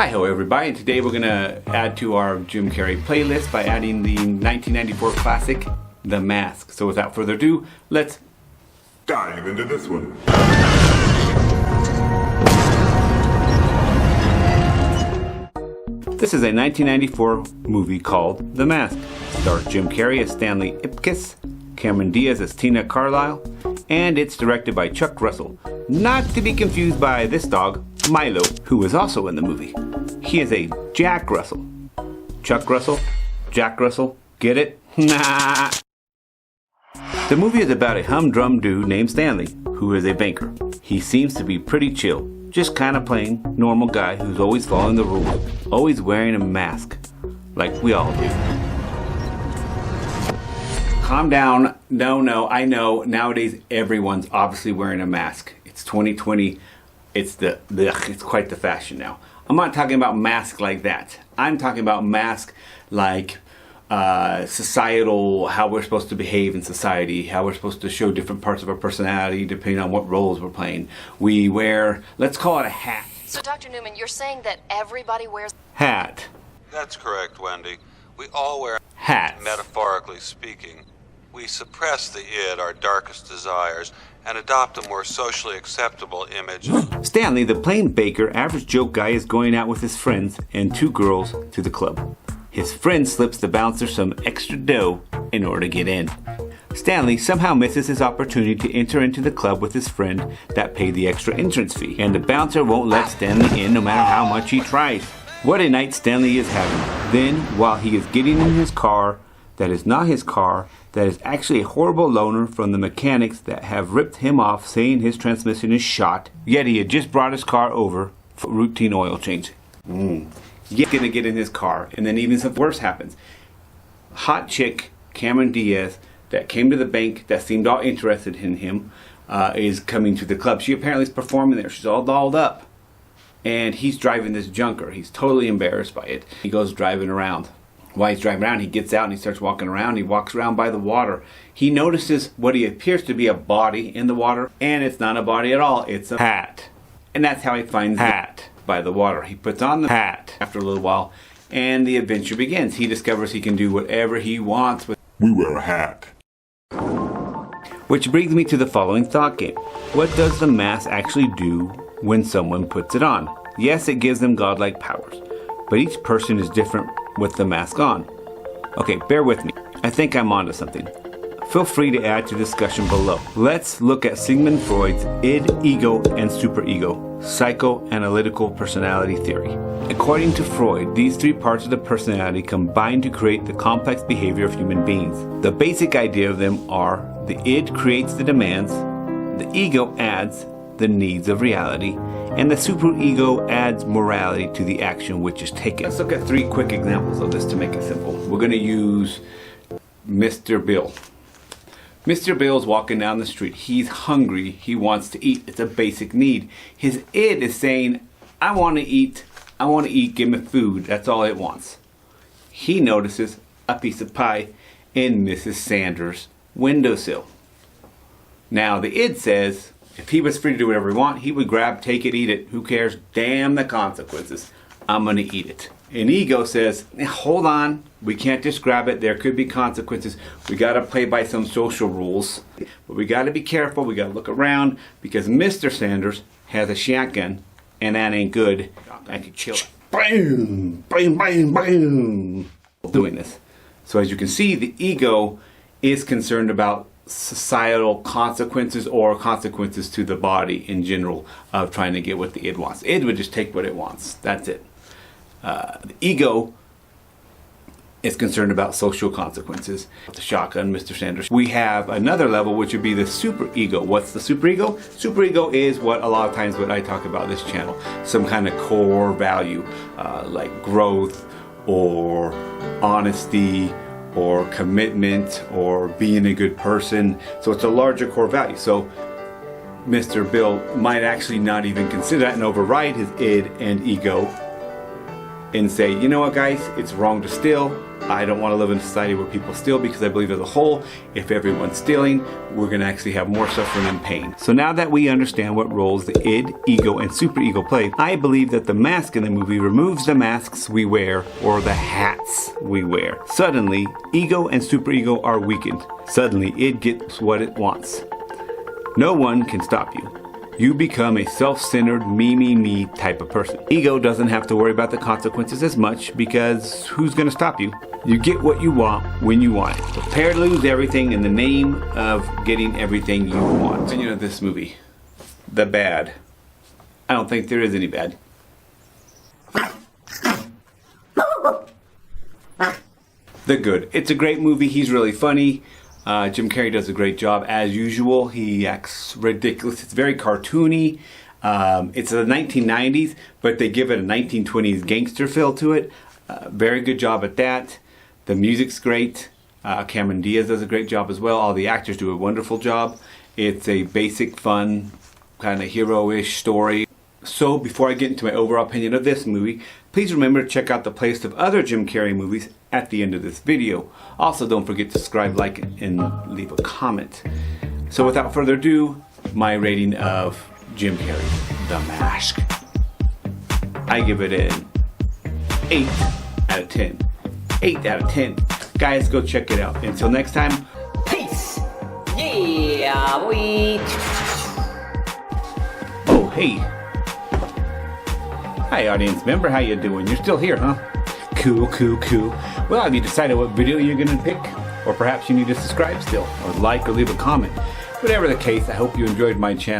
Hi-ho everybody, and today we're going to add to our Jim Carrey playlist by adding the 1994 classic, The Mask. So without further ado, let's dive into this one. This is a 1994 movie called The Mask. It stars Jim Carrey as Stanley Ipkiss, Cameron Diaz as Tina Carlisle, and it's directed by Chuck Russell. Not to be confused by this dog, Milo, who was also in the movie. He is a Jack Russell. Chuck Russell? Jack Russell? Get it? Nah. The movie is about a humdrum dude named Stanley, who is a banker. He seems to be pretty chill, just kind of plain, normal guy who's always following the rules, always wearing a mask, like we all do. Calm down. No, I know, nowadays everyone's obviously wearing a mask. It's 2020. It's quite the fashion now. I'm not talking about masks like that. I'm talking about masks like societal, how we're supposed to behave in society, how we're supposed to show different parts of our personality depending on what roles we're playing. We wear, let's call it a hat. So Dr. Newman, you're saying that everybody wears Hat. That's correct, Wendy. We all wear Hats. Metaphorically speaking. We suppress the id, our darkest desires, and adopt a more socially acceptable image. Stanley, the plain baker, average Joe guy, is going out with his friends and two girls to the club. His friend slips the bouncer some extra dough in order to get in. Stanley somehow misses his opportunity to enter into the club with his friend that paid the extra entrance fee, and the bouncer won't let Stanley in no matter how much he tries. What a night Stanley is having. Then, while he is getting in his car, that is not his car, that is actually a horrible loaner from the mechanics that have ripped him off saying his transmission is shot, yet he had just brought his car over for routine oil change. Yet gonna get in his car, and then even something worse happens. Hot chick, Cameron Diaz, that came to the bank, that seemed all interested in him, is coming to the club. She apparently is performing there. She's all dolled up. And he's driving this junker. He's totally embarrassed by it. He goes driving around. While he's driving around, he gets out and he starts walking around. He walks around by the water. He notices what he appears to be a body in the water, and it's not a body at all. It's a hat. And that's how he finds the hat by the water. He puts on the hat after a little while, and the adventure begins. He discovers he can do whatever he wants with. We wear a hat. Which brings me to the following thought game. What does the mask actually do when someone puts it on? Yes, it gives them godlike powers, but each person is different with the mask on. Okay, bear with me. I think I'm onto something. Feel free to add to discussion below. Let's look at Sigmund Freud's id, ego, and superego, psychoanalytical personality theory. According to Freud, these three parts of the personality combine to create the complex behavior of human beings. The basic idea of them are the id creates the demands, the ego adds the needs of reality, and the superego adds morality to the action which is taken. Let's look at three quick examples of this to make it simple. We're going to use Mr. Bill. Mr. Bill's walking down the street. He's hungry. He wants to eat. It's a basic need. His id is saying, I want to eat. I want to eat. Give me food. That's all it wants. He notices a piece of pie in Mrs. Sanders' windowsill. Now the id says, if he was free to do whatever he wants, he would grab, take it, eat it. Who cares? Damn the consequences. I'm going to eat it. And ego says, hold on. We can't just grab it. There could be consequences. We got to play by some social rules. But we got to be careful. We got to look around because Mr. Sanders has a shotgun and that ain't good. I could kill it. Bam! Bam! Bam! Bam! Doing this. So as you can see, the ego is concerned about societal consequences or consequences to the body in general of trying to get what the id wants. Id would just take what it wants. That's it. The ego is concerned about social consequences. The shotgun, Mr. Sanders. We have another level which would be the superego. What's the superego? Superego is what a lot of times what I talk about this channel. Some kind of core value like growth or honesty or commitment or being a good person. So it's a larger core value. So Mr. Bill might actually not even consider that and override his id and ego and say, you know what guys, it's wrong to steal. I don't want to live in a society where people steal, because I believe as a whole, if everyone's stealing, we're going to actually have more suffering and pain. So now that we understand what roles the id, ego, and superego play, I believe that the mask in the movie removes the masks we wear or the hats we wear. Suddenly, ego and superego are weakened. Suddenly, id gets what it wants. No one can stop you. You become a self-centered, me type of person. Ego doesn't have to worry about the consequences as much, because who's going to stop you? You get what you want when you want it. Prepare to lose everything in the name of getting everything you want. Opinion of this movie. The bad. I don't think there is any bad. The good. It's a great movie. He's really funny. Jim Carrey does a great job as usual. He acts ridiculous. It's very cartoony. It's the 1990s, but they give it a 1920s gangster feel to it. Very good job at that. The music's great. Cameron Diaz does a great job as well. All the actors do a wonderful job. It's a basic, fun, kind of hero-ish story. So before I get into my overall opinion of this movie, please remember to check out the playlist of other Jim Carrey movies at the end of this video. Also, don't forget to subscribe, like, and leave a comment. So without further ado, my rating of Jim Carrey, The Mask. I give it an 8 out of 10. 8 out of 10. Guys, go check it out. Until next time, Peace! Yeah, boy! oh hey. Hi audience member, how you doing? You're still here, huh? Cool. Well, have you decided what video you're gonna pick? Or perhaps you need to subscribe still, or like, or leave a comment. Whatever the case, I hope you enjoyed my channel.